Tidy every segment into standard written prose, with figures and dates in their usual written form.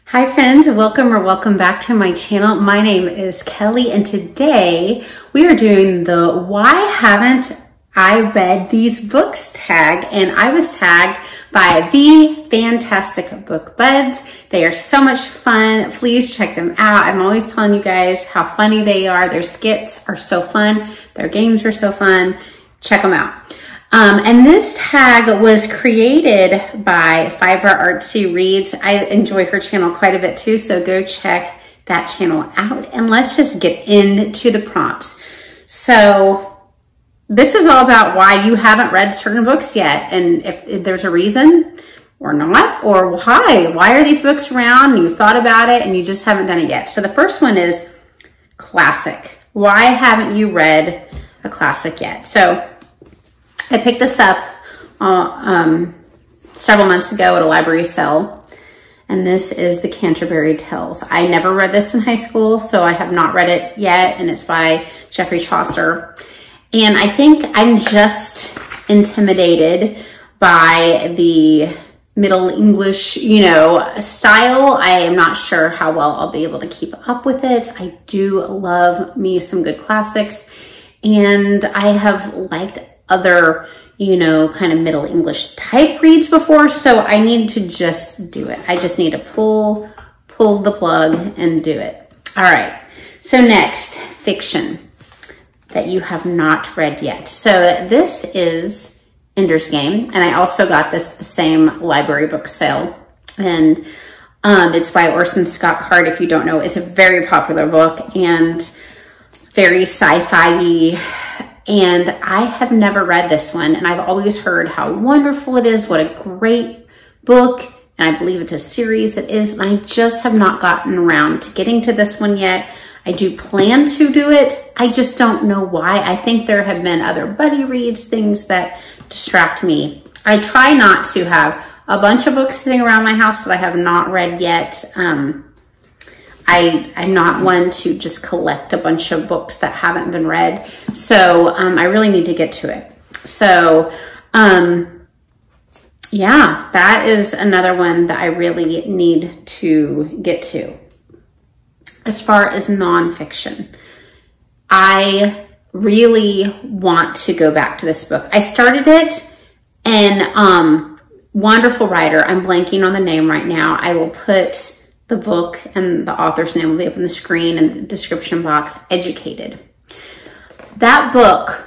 Hi friends, welcome back to my channel. My name is Kelly and today we are doing the Why Haven't I Read These Books tag, and I was tagged by the fantastic Book Buds. They are so much fun. Please check them out. I'm always telling you guys how funny they are. Their skits are so fun. Their games are so fun. Check them out. And this tag was created by Fiverr Artsy Reads. I enjoy her channel quite a bit too, so go check that channel out. And let's just get into the prompts. So this is all about why you haven't read certain books yet, and if there's a reason or not, or why are these books around and you thought about it and you just haven't done it yet. So the first one is classic. Why haven't you read a classic yet? So I picked this up several months ago at a library sale, and this is the Canterbury Tales. I never read this in high school, so I have not read it yet, and it's by Geoffrey Chaucer. And I think I'm just intimidated by the Middle English, style. I am not sure how well I'll be able to keep up with it. I do love me some good classics, and I have liked other, kind of Middle English type reads before, so I need to just do it. I just need to pull the plug and do it. All right, so next, fiction that you have not read yet. So this is Ender's Game, and I also got this at the same library book sale, and it's by Orson Scott Card. If you don't know, it's a very popular book and very sci-fi-y. And I have never read this one, and I've always heard how wonderful it is, what a great book, and I believe it's a series it is, and I just have not gotten around to getting to this one yet. I do plan to do it, I just don't know why. I think there have been other buddy reads, things that distract me. I try not to have a bunch of books sitting around my house that I have not read yet. I'm not one to just collect a bunch of books that haven't been read. So I really need to get to it. So yeah, that is another one that I really need to get to. As far as nonfiction, I really want to go back to this book. I started it, and wonderful writer, I'm blanking on the name right now. I will put the book and the author's name will be up on the screen in the description box. Educated. That book,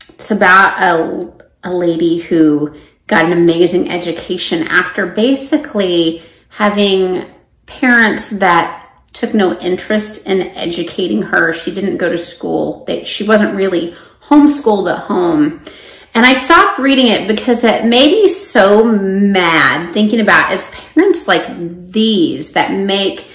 it's about a lady who got an amazing education after basically having parents that took no interest in educating her. She didn't go to school. She wasn't really homeschooled at home. And I stopped reading it because it made me so mad thinking about as parents like these that make,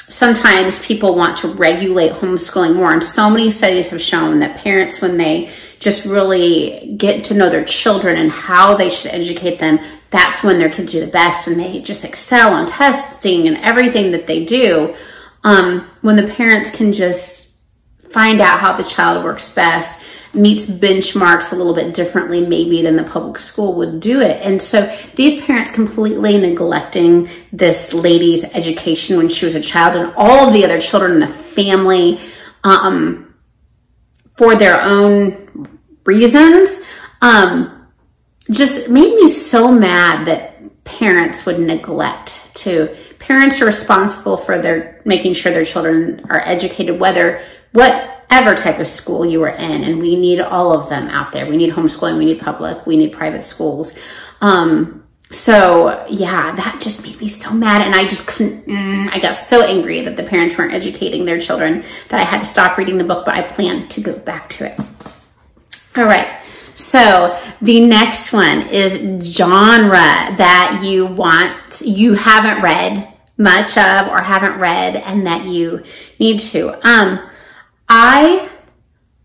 sometimes people want to regulate homeschooling more. And so many studies have shown that parents, when they just really get to know their children and how they should educate them, that's when their kids do the best and they just excel on testing and everything that they do. When the parents can just find out how the child works best, meets benchmarks a little bit differently maybe than the public school would do it. And so these parents completely neglecting this lady's education when she was a child and all of the other children in the family for their own reasons, just made me so mad that parents would neglect to. Parents are responsible for making sure their children are educated, whatever type of school you are in, and we need all of them out there. We need homeschooling, we need public, we need private schools. So yeah, that just made me so mad, and I just couldn't, I got so angry that the parents weren't educating their children that I had to stop reading the book, but I plan to go back to it. All right, so the next one is genre that you haven't read much of or haven't read and that you need to. I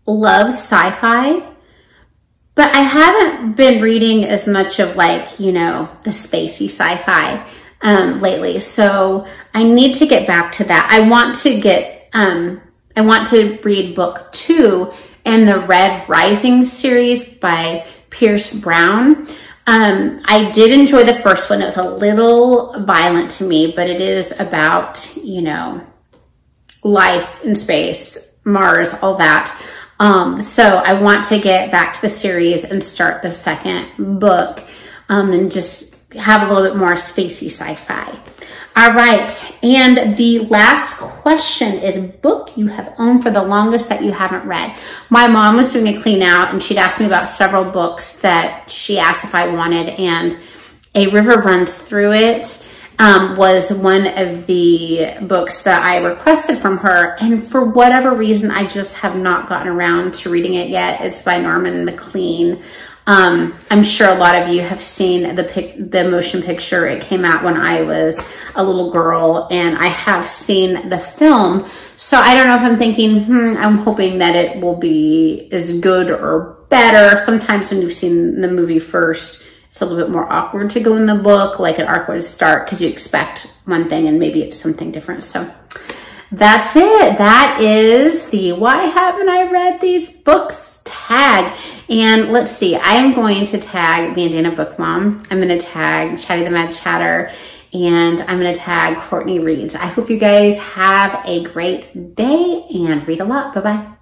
love sci-fi, but I haven't been reading as much of the spacey sci-fi lately. So I need to get back to that. I want to read book 2 in the Red Rising series by Pierce Brown. I did enjoy the first one. It was a little violent to me, but it is about, you know, life in space, Mars, all that. So I want to get back to the series and start the second book, and just have a little bit more spacey sci-fi. All right, and the last question is book you have owned for the longest that you haven't read. My mom was doing a clean out and she'd asked me about several books that she asked if I wanted, and A River Runs Through It was one of the books that I requested from her, and for whatever reason, I just have not gotten around to reading it yet. It's by Norman MacLean. I'm sure a lot of you have seen the motion picture. It came out when I was a little girl, and I have seen the film. So I don't know if I'm thinking, I'm hoping that it will be as good or better. Sometimes when you've seen the movie first, it's a little bit more awkward to go in the book, like an awkward start, because you expect one thing and maybe it's something different. So that's it. That is the Why Haven't I Read These Books tag. And let's see, I am going to tag Bandana Book Mom. I'm going to tag Chatty the Mad Chatter, and I'm going to tag Courtney Reads. I hope you guys have a great day and read a lot. Bye-bye.